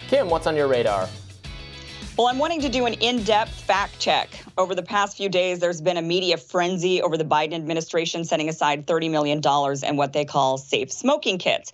Kim, what's on your radar? Well, I'm wanting to do an in-depth fact check. Over the past few days, there's been a media frenzy over the Biden administration setting aside $30 million in what they call safe smoking kits,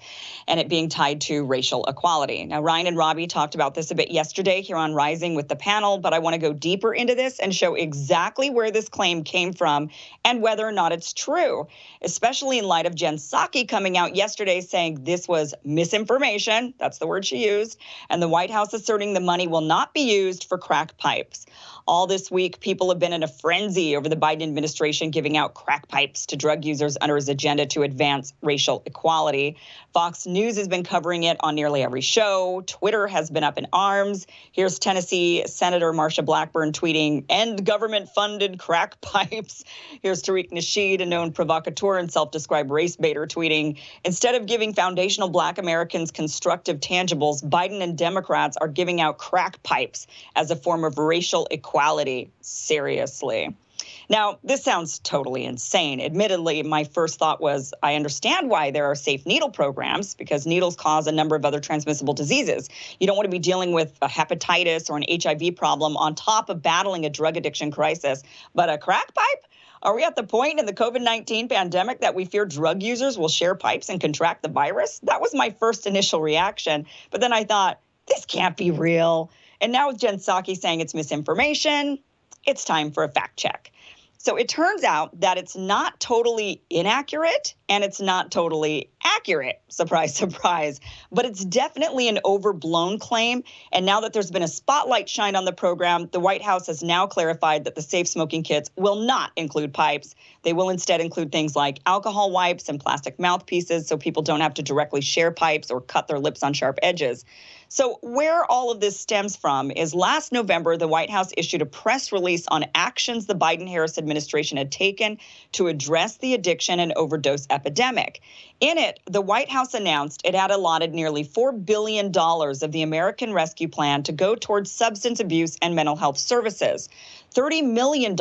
and it being tied to racial equality. Now, Ryan and Robbie talked about this a bit yesterday here on Rising with the panel, but I want to go deeper into this and show exactly where this claim came from and whether or not it's true, especially in light of Jen Psaki coming out yesterday saying this was misinformation. That's the word she used. And the White House asserting the money will not be used for crack pipes. All this week, people have been in a frenzy over the Biden administration giving out crack pipes to drug users under his agenda to advance racial equality. Fox News has been covering it on nearly every show. Twitter has been up in arms. Here's Tennessee Senator Marsha Blackburn tweeting, "End government-funded crack pipes." Here's Tariq Nasheed, a known provocateur and self-described race baiter, tweeting, "Instead of giving foundational Black Americans constructive tangibles, Biden and Democrats are giving out crack pipes as a form of racial equality." Seriously. Now, this sounds totally insane. Admittedly, my first thought was, I understand why there are safe needle programs, because needles cause a number of other transmissible diseases. You don't want to be dealing with a hepatitis or an HIV problem on top of battling a drug addiction crisis. But a crack pipe? Are we at the point in the COVID-19 pandemic that we fear drug users will share pipes and contract the virus? That was my first initial reaction. But then I thought, this can't be real. And now with Jen Psaki saying it's misinformation, it's time for a fact check. So it turns out that it's not totally inaccurate and it's not totally accurate. Surprise, surprise. But it's definitely an overblown claim. And now that there's been a spotlight shined on the program, the White House has now clarified that the safe smoking kits will not include pipes. They will instead include things like alcohol wipes and plastic mouthpieces so people don't have to directly share pipes or cut their lips on sharp edges. So where all of this stems from is last November, the White House issued a press release on actions the Biden-Harris administration had taken to address the addiction and overdose epidemic. In it, the White House announced it had allotted nearly $4 billion of the American Rescue Plan to go towards substance abuse and mental health services. $30 million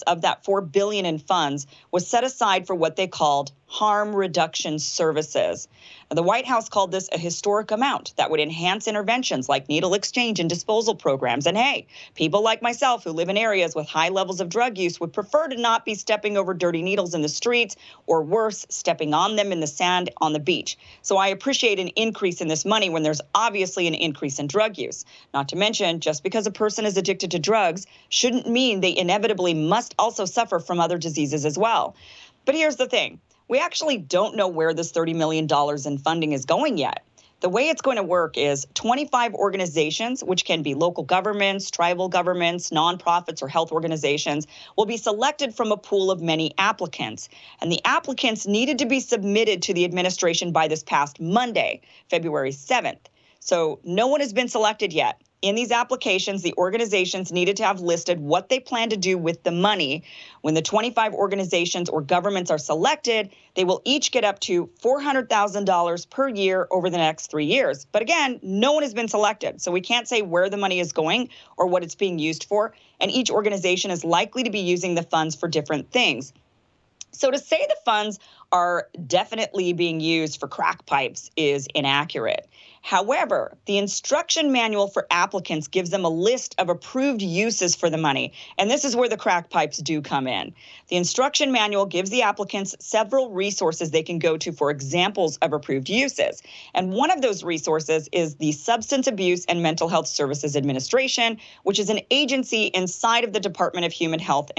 of that $4 billion in funds was set aside for what they called harm reduction services. The White House called this a historic amount that would enhance interventions like needle exchange and disposal programs. And hey, people like myself who live in areas with high levels of drug use would prefer to not be stepping over dirty needles in the streets, or worse, stepping on them in the sand on the beach. So I appreciate an increase in this money when there's obviously an increase in drug use. Not to mention, just because a person is addicted to drugs shouldn't mean they inevitably must also suffer from other diseases as well. But here's the thing. We actually don't know where this $30 million in funding is going yet. The way it's going to work is 25 organizations, which can be local governments, tribal governments, nonprofits, or health organizations, will be selected from a pool of many applicants. And the applicants needed to be submitted to the administration by this past Monday, February 7th. So no one has been selected yet. In these applications, the organizations needed to have listed what they plan to do with the money. When the 25 organizations or governments are selected, they will each get up to $400,000 per year over the next 3 years. But again, no one has been selected, so we can't say where the money is going or what it's being used for. And each organization is likely to be using the funds for different things. So to say the funds are definitely being used for crack pipes is inaccurate. However, the instruction manual for applicants gives them a list of approved uses for the money, and this is where the crack pipes do come in. The instruction manual gives the applicants several resources they can go to for examples of approved uses, and one of those resources is the Substance Abuse and Mental Health Services Administration, which is an agency inside of the Department of Health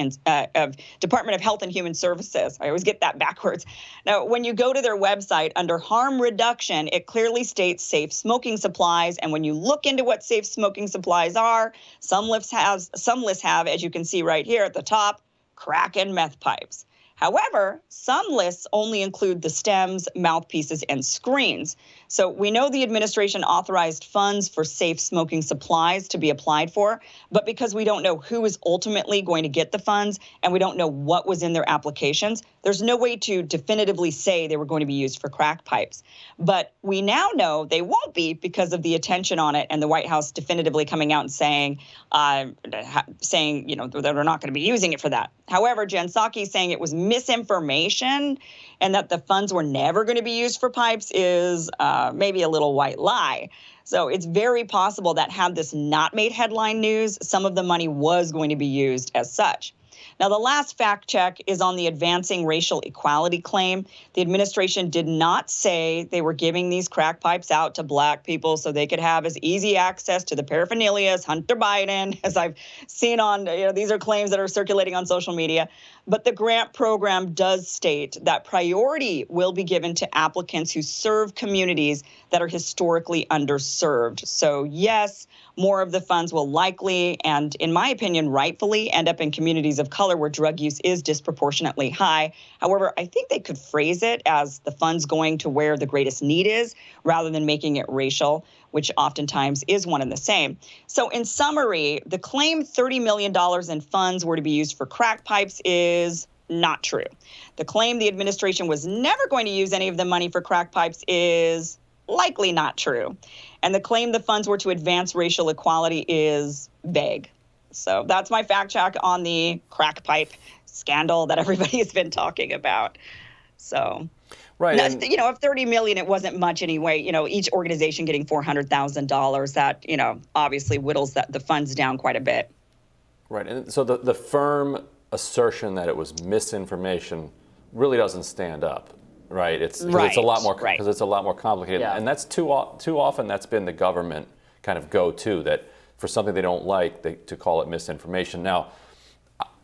and Human Services. I always get that backwards. Now, when you go to their website under harm reduction, it clearly states safe smoking supplies. And when you look into what safe smoking supplies are, some lists have, as you can see right here at the top, crack and meth pipes. However, some lists only include the stems, mouthpieces, and screens. So we know the administration authorized funds for safe smoking supplies to be applied for, but because we don't know who is ultimately going to get the funds and we don't know what was in their applications, there's no way to definitively say they were going to be used for crack pipes. But we now know they won't be because of the attention on it and the White House definitively coming out and saying that they're not going to be using it for that. However, Jen Psaki saying it was misinformation and that the funds were never going to be used for pipes is maybe a little white lie. So it's very possible that had this not made headline news, some of the money was going to be used as such. Now, the last fact check is on the advancing racial equality claim. The administration did not say they were giving these crack pipes out to Black people so they could have as easy access to the paraphernalia as Hunter Biden, as I've seen on, these are claims that are circulating on social media. But the grant program does state that priority will be given to applicants who serve communities that are historically underserved. So, yes, more of the funds will likely, and in my opinion, rightfully, end up in communities of color where drug use is disproportionately high. However, I think they could phrase it as the funds going to where the greatest need is, rather than making it racial, which oftentimes is one and the same. So in summary, the claim $30 million in funds were to be used for crack pipes is not true. The claim the administration was never going to use any of the money for crack pipes is likely not true. And the claim the funds were to advance racial equality is vague. So that's my fact check on the crack pipe scandal that everybody has been talking about. So, right. If 30 million, it wasn't much anyway. Each organization getting $400,000, that, obviously whittles the funds down quite a bit. Right. And so the firm assertion that it was misinformation really doesn't stand up. Right, it's a lot more because it's a lot more complicated, and that's too often that's been the government kind of go-to, that for something they don't like, to call it misinformation. Now,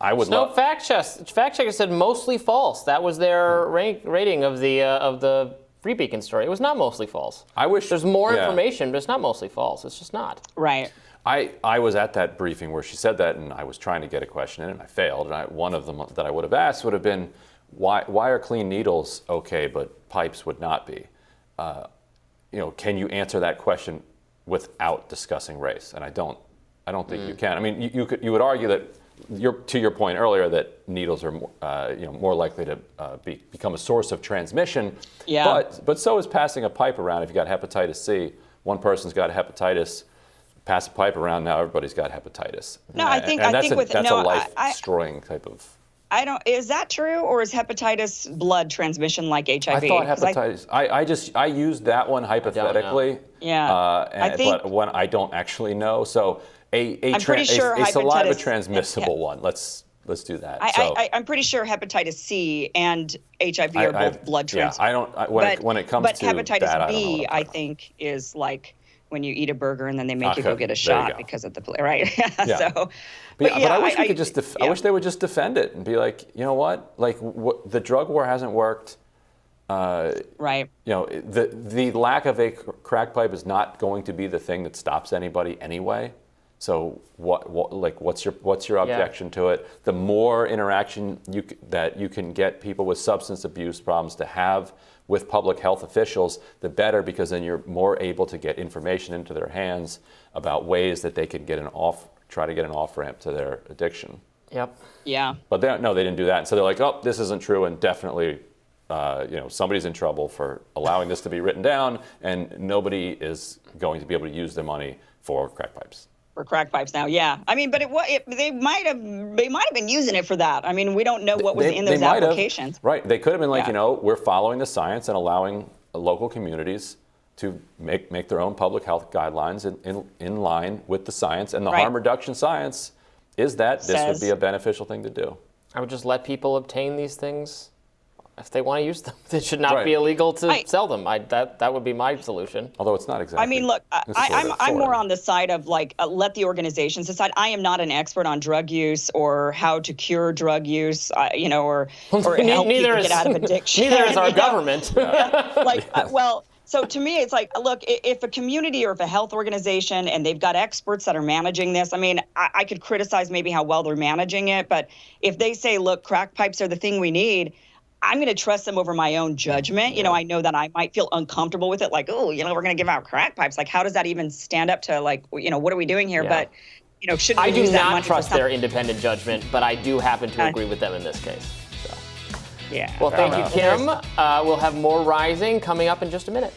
I would love fact checker said mostly false. That was their rating of the Free Beacon story. It was not mostly false. I wish there's more information, but it's not mostly false. It's just not. Right. I was at that briefing where she said that, and I was trying to get a question in, and I failed. And one of them that I would have asked would have been, Why are clean needles okay, but pipes would not be? Can you answer that question without discussing race? And I don't think you can. I mean, you would argue that to your point earlier that needles are more likely to become a source of transmission. Yeah. But so is passing a pipe around. If you got hepatitis C, one person's got hepatitis. Pass a pipe around, now everybody's got hepatitis. No, that's a life-destroying type of. Is that true, or is hepatitis blood transmission like HIV? I thought hepatitis. I used that one hypothetically. But when I don't actually know, so a saliva transmissible one. Let's do that. I'm pretty sure hepatitis C and HIV are both blood transmission. When it comes to hepatitis that, B, I think is like when you eat a burger and then they make you go get a shot because of the right. Yeah. But I wish we could I wish they would just defend it and be like, you know what? Like the drug war hasn't worked. Right. The lack of a crack pipe is not going to be the thing that stops anybody anyway. So what's your objection to it? The more interaction that you can get people with substance abuse problems to have with public health officials, the better, because then you're more able to get information into their hands about ways that they can try to get an off-ramp to their addiction. Yep. Yeah. But they didn't do that. And so they're like, oh, this isn't true, and definitely, somebody's in trouble for allowing this to be written down, and nobody is going to be able to use their money for crack pipes. For crack pipes now, yeah. I mean, but they might have been using it for that. I mean, we don't know what was in those applications. Right. They could have been like, we're following the science and allowing local communities to make their own public health guidelines in line with the science. And the harm reduction science is that this would be a beneficial thing to do. I would just let people obtain these things if they want to use them. It should not be illegal to sell them. That would be my solution. Although it's not exactly. I mean, look, I'm more on the side of let the organizations decide. I am not an expert on drug use or how to cure drug use, or help people get out of addiction. Neither is our government. So to me, it's like, look, if a community or if a health organization and they've got experts that are managing this, I mean, I could criticize maybe how well they're managing it, but if they say, look, crack pipes are the thing we need, I'm going to trust them over my own judgment. I know that I might feel uncomfortable with it, like, oh, we're going to give out crack pipes. Like, how does that even stand up to, what are we doing here? Yeah. But, should we use that money? I do not trust their independent judgment, but I do happen to agree with them in this case. So. Yeah. Well, thank you, Kim. We'll have more Rising coming up in just a minute.